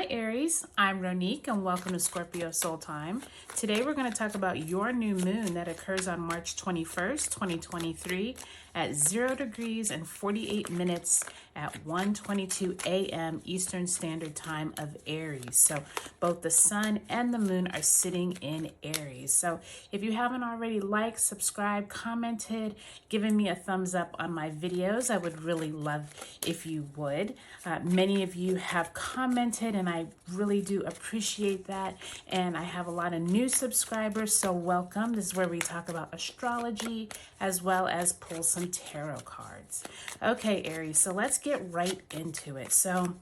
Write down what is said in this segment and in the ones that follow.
Hi Aries, I'm Ronique and welcome to Scorpio Soul Time. Today we're going to talk about your new moon that occurs on March 21st, 2023 at 0 degrees and 48 minutes at 1:22 a.m. Eastern Standard Time of Aries. So both the sun and the moon are sitting in Aries. So if you haven't already liked, subscribed, commented, given me a thumbs up on my videos, I would really love if you would. Many of you have commented and I really do appreciate that. And I have a lot of new subscribers, so welcome. This is where we talk about astrology as well as pull some tarot cards. Okay, Aries, so let's get right into it. So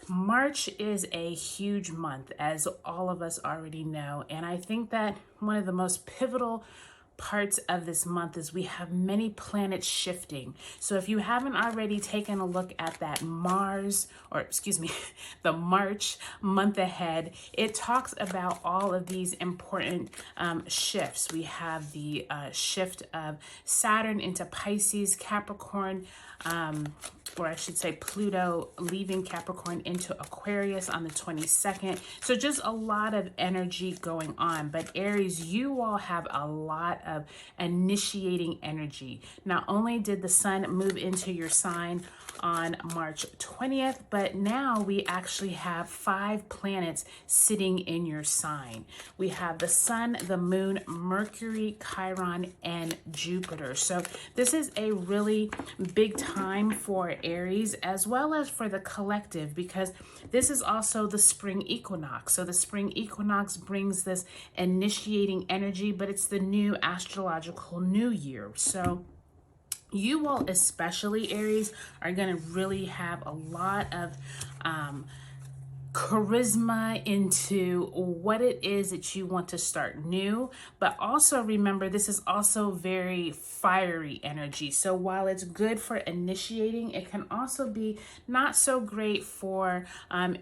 March is a huge month, as all of us already know. And I think that one of the most pivotal parts of this month is we have many planets shifting. So if you haven't already taken a look at that the March month ahead, it talks about all of these important shifts. We have the shift of Saturn into Pisces, Capricorn, or I should say Pluto leaving Capricorn into Aquarius on the 22nd. So just a lot of energy going on. But Aries, you all have a lot of initiating energy. Not only did the sun move into your sign on March 20th, but now we actually have 5 planets sitting in your sign. We have the sun, the moon, Mercury, Chiron, and Jupiter. So this is a really big time for Aries as well as for the collective, because this is also the spring equinox. So the spring equinox brings this initiating energy, but it's the new astrological new year. So you all, especially Aries, are going to really have a lot of charisma into what it is that you want to start new. But also remember, this is also very fiery energy. So while it's good for initiating, it can also be not so great for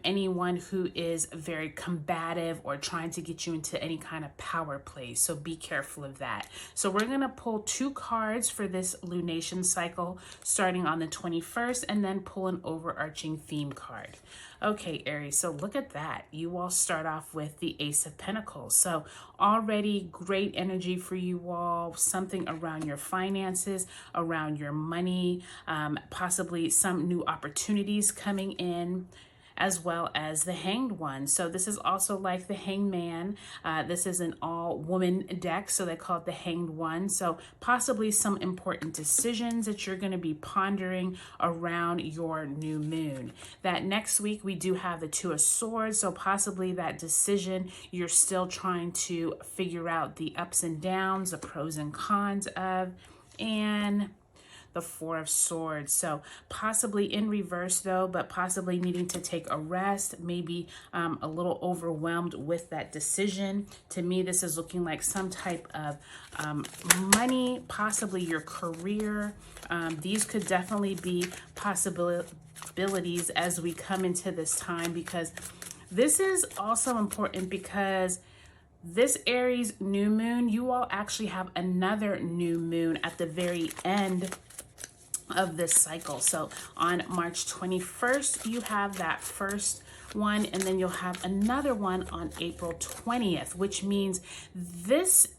anyone who is very combative or trying to get you into any kind of power play. So be careful of that. So we're going to pull 2 cards for this lunation cycle starting on the 21st and then pull an overarching theme card. Okay, Aries, so look at that. You all start off with the Ace of Pentacles. So already great energy for you all, something around your finances, around your money, possibly some new opportunities coming in, as well as the Hanged One. So this is also like the Hanged Man. This is an all-woman deck, so they call it the Hanged One. So possibly some important decisions that you're going to be pondering around your new moon. That next week, we do have the Two of Swords, so possibly that decision you're still trying to figure out the ups and downs, the pros and cons of, and the Four of Swords. So possibly in reverse though, but possibly needing to take a rest, maybe a little overwhelmed with that decision. To me, this is looking like some type of money, possibly your career. These could definitely be possibilities as we come into this time, because this is also important because this Aries new moon, you all actually have another new moon at the very end of this cycle. So on March 21st, you have that first one, and then you'll have another one on April 20th, which means this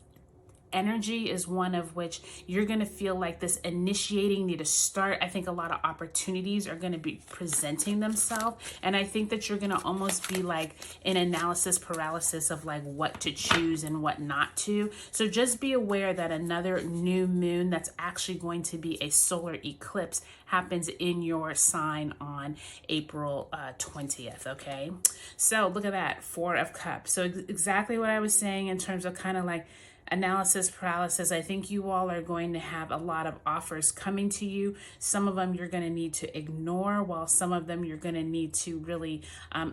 energy is one of which you're going to feel like this initiating need to start. I think a lot of opportunities are going to be presenting themselves, and I think that you're going to almost be like in analysis paralysis of like what to choose and what not to. So just be aware that another new moon that's actually going to be a solar eclipse happens in your sign on April 20th. Okay, so look at that, 4 of Cups. So exactly what I was saying in terms of kind of like analysis paralysis. I think you all are going to have a lot of offers coming to you. Some of them you're going to need to ignore, while some of them you're going to need to really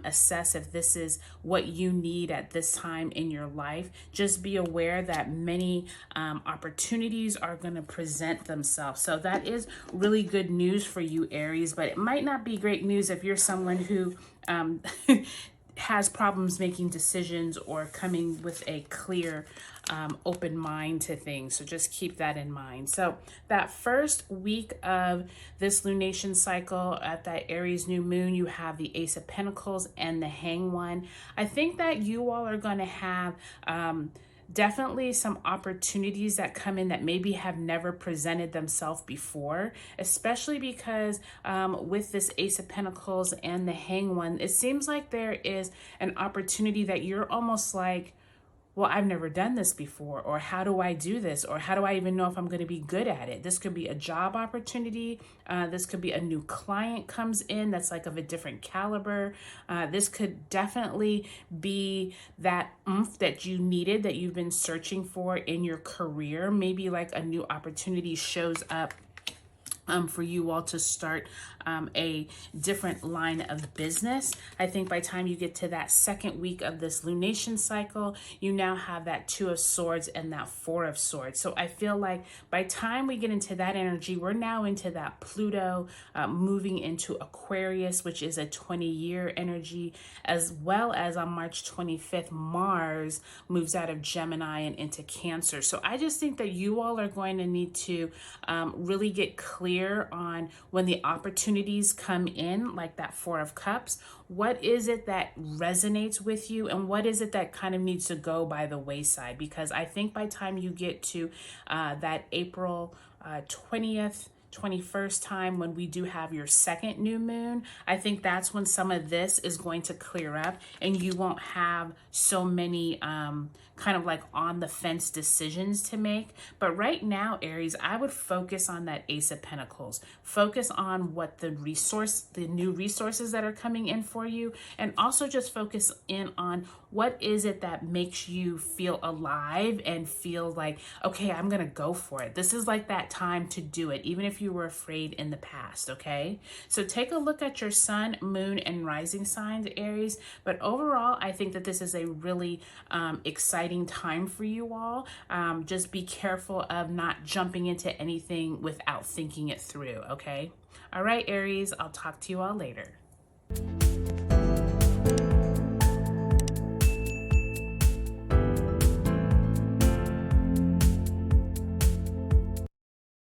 assess if this is what you need at this time in your life. Just be aware that many opportunities are going to present themselves. So that is really good news for you, Aries, but it might not be great news if you're someone who has problems making decisions or coming with a clear, open mind to things. So just keep that in mind. So that first week of this lunation cycle at that Aries new moon, you have the Ace of Pentacles and the Hanged One. I think that you all are going to have definitely some opportunities that come in that maybe have never presented themselves before, especially because with this Ace of Pentacles and the Hanged One, it seems like there is an opportunity that you're almost like, well, I've never done this before, or how do I do this, or how do I even know if I'm going to be good at it? This could be a job opportunity. This could be a new client comes in that's like of a different caliber. This could definitely be that oomph that you needed, that you've been searching for in your career. Maybe like a new opportunity shows up for you all to start a different line of business. I think by the time you get to that second week of this lunation cycle, you now have that Two of Swords and that Four of Swords. So I feel like by the time we get into that energy, we're now into that Pluto moving into Aquarius, which is a 20-year energy, as well as on March 25th, Mars moves out of Gemini and into Cancer. So I just think that you all are going to need to really get clear on when the opportunities come in, like that Four of Cups. What is it that resonates with you, and what is it that kind of needs to go by the wayside? Because I think by the time you get to that April 20th, 21st time, when we do have your second new moon, I think that's when some of this is going to clear up and you won't have so many kind of like on the fence decisions to make. But right now, Aries, I would focus on that Ace of Pentacles. Focus on what the new resources that are coming in for you, and also just focus in on what is it that makes you feel alive and feel like, okay, I'm gonna go for it. This is like that time to do it, even if you were afraid in the past, okay? So take a look at your sun, moon, and rising signs, Aries. But overall, I think that this is a really exciting time for you all. Just be careful of not jumping into anything without thinking it through, okay? All right, Aries, I'll talk to you all later.